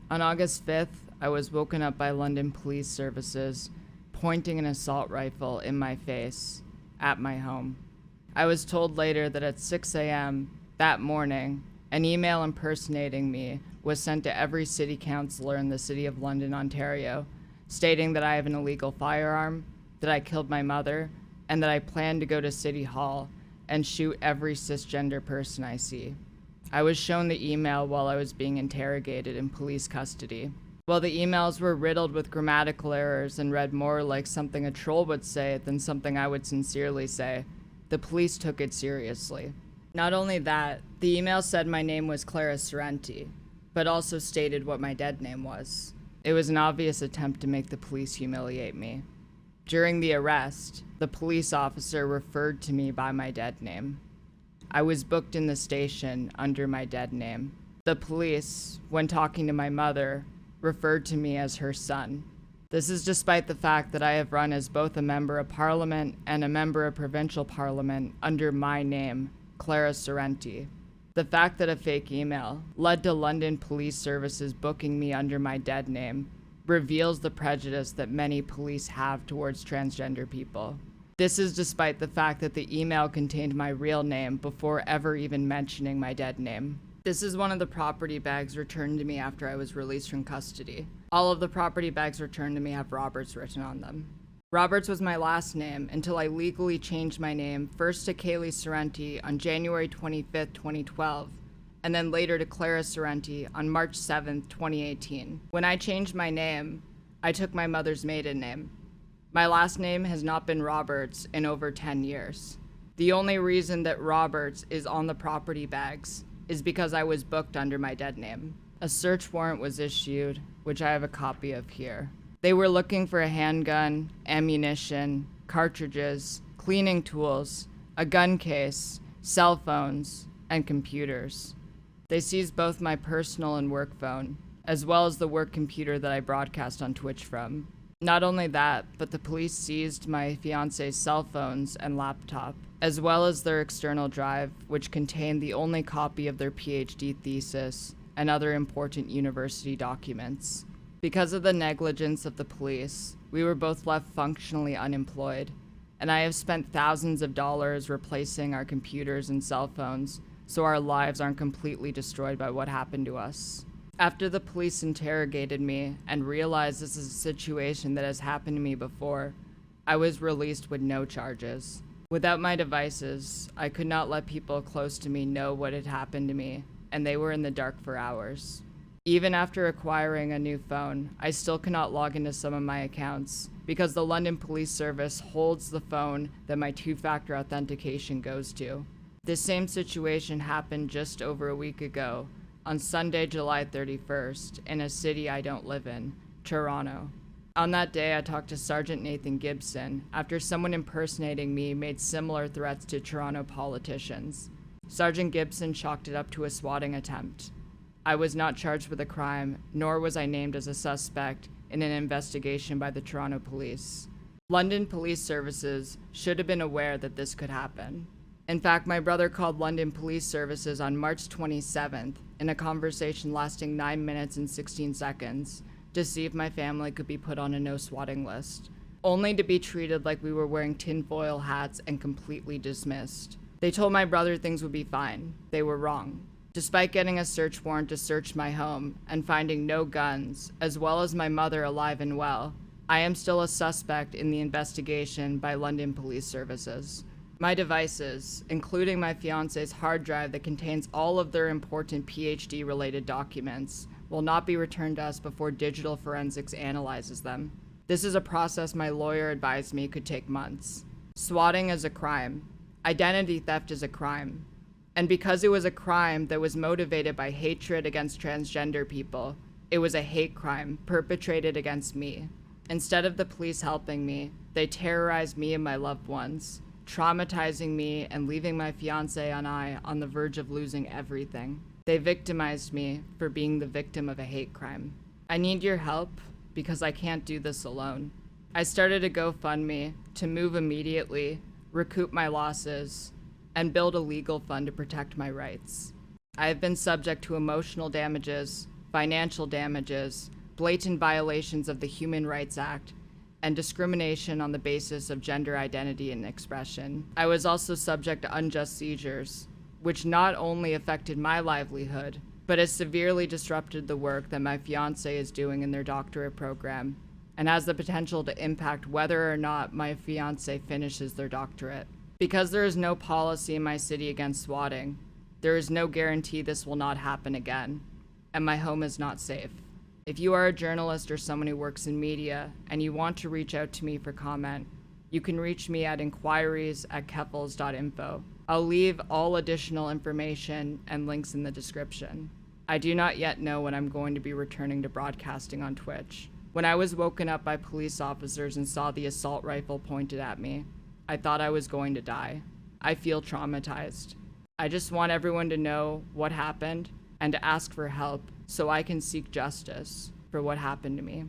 On August 5th, I was woken up by London Police Services pointing an assault rifle in my face at my home. I was told later that at 6 a.m. that morning, an email impersonating me was sent to every city councillor in the City of London, Ontario, stating that I have an illegal firearm, that I killed my mother, and that I plan to go to City Hall and shoot every cisgender person I see. I was shown the email while I was being interrogated in police custody. While the emails were riddled with grammatical errors and read more like something a troll would say than something I would sincerely say, the police took it seriously. Not only that, the email said my name was Clara Sorrenti, but also stated what my dead name was. It was an obvious attempt to make the police humiliate me. During the arrest, the police officer referred to me by my dead name. I was booked in the station under my dead name. The police, when talking to my mother, referred to me as her son. This is despite the fact that I have run as both a member of parliament and a member of provincial parliament under my name, Clara Sorrenti. The fact that a fake email led to London Police Services booking me under my dead name reveals the prejudice that many police have towards transgender people. This is despite the fact that the email contained my real name before ever even mentioning my dead name. This is one of the property bags returned to me after I was released from custody. All of the property bags returned to me have Roberts written on them. Roberts was my last name until I legally changed my name first to Kaylee Sorrenti on January 25th, 2012, and then later to Clara Sorrenti on March 7th, 2018. When I changed my name, I took my mother's maiden name. My last name has not been Roberts in over 10 years. The only reason that Roberts is on the property bags is because I was booked under my dead name. A search warrant was issued, which I have a copy of here. They were looking for a handgun, ammunition, cartridges, cleaning tools, a gun case, cell phones, and computers. They seized both my personal and work phone, as well as the work computer that I broadcast on Twitch from. Not only that, but the police seized my fiancé's cell phones and laptop, as well as their external drive, which contained the only copy of their PhD thesis and other important university documents. Because of the negligence of the police, we were both left functionally unemployed, and I have spent thousands of dollars replacing our computers and cell phones so our lives aren't completely destroyed by what happened to us. After the police interrogated me and realized this is a situation that has happened to me before, I was released with no charges. Without my devices, I could not let people close to me know what had happened to me, and they were in the dark for hours. Even after acquiring a new phone, I still cannot log into some of my accounts because the London Police Service holds the phone that my two-factor authentication goes to. This same situation happened just over a week ago, on Sunday, July 31st, in a city I don't live in, Toronto. On that day, I talked to Sergeant Nathan Gibson after someone impersonating me made similar threats to Toronto politicians. Sergeant Gibson chalked it up to a swatting attempt. I was not charged with a crime, nor was I named as a suspect in an investigation by the Toronto Police. London Police Services should have been aware that this could happen. In fact, my brother called London Police Services on March 27th in a conversation lasting 9 minutes and 16 seconds to see if my family could be put on a no swatting list, only to be treated like we were wearing tinfoil hats and completely dismissed. They told my brother things would be fine. They were wrong. Despite getting a search warrant to search my home and finding no guns, as well as my mother alive and well, I am still a suspect in the investigation by London Police Services. My devices, including my fiancé's hard drive that contains all of their important PhD-related documents, will not be returned to us before digital forensics analyzes them. This is a process my lawyer advised me could take months. Swatting is a crime. Identity theft is a crime. And because it was a crime that was motivated by hatred against transgender people, it was a hate crime perpetrated against me. Instead of the police helping me, they terrorized me and my loved ones, traumatizing me and leaving my fiancé and I on the verge of losing everything. They victimized me for being the victim of a hate crime. I need your help because I can't do this alone. I started a GoFundMe to move immediately, recoup my losses, and build a legal fund to protect my rights. I have been subject to emotional damages, financial damages, blatant violations of the Human Rights Act, and discrimination on the basis of gender identity and expression. I was also subject to unjust seizures, which not only affected my livelihood, but has severely disrupted the work that my fiancé is doing in their doctorate program, and has the potential to impact whether or not my fiancé finishes their doctorate. Because there is no policy in my city against swatting, there is no guarantee this will not happen again, and my home is not safe. If you are a journalist or someone who works in media and you want to reach out to me for comment, you can reach me at inquiries@keffals.info. I'll leave all additional information and links in the description. I do not yet know when I'm going to be returning to broadcasting on Twitch. When I was woken up by police officers and saw the assault rifle pointed at me, I thought I was going to die. I feel traumatized. I just want everyone to know what happened and to ask for help so I can seek justice for what happened to me.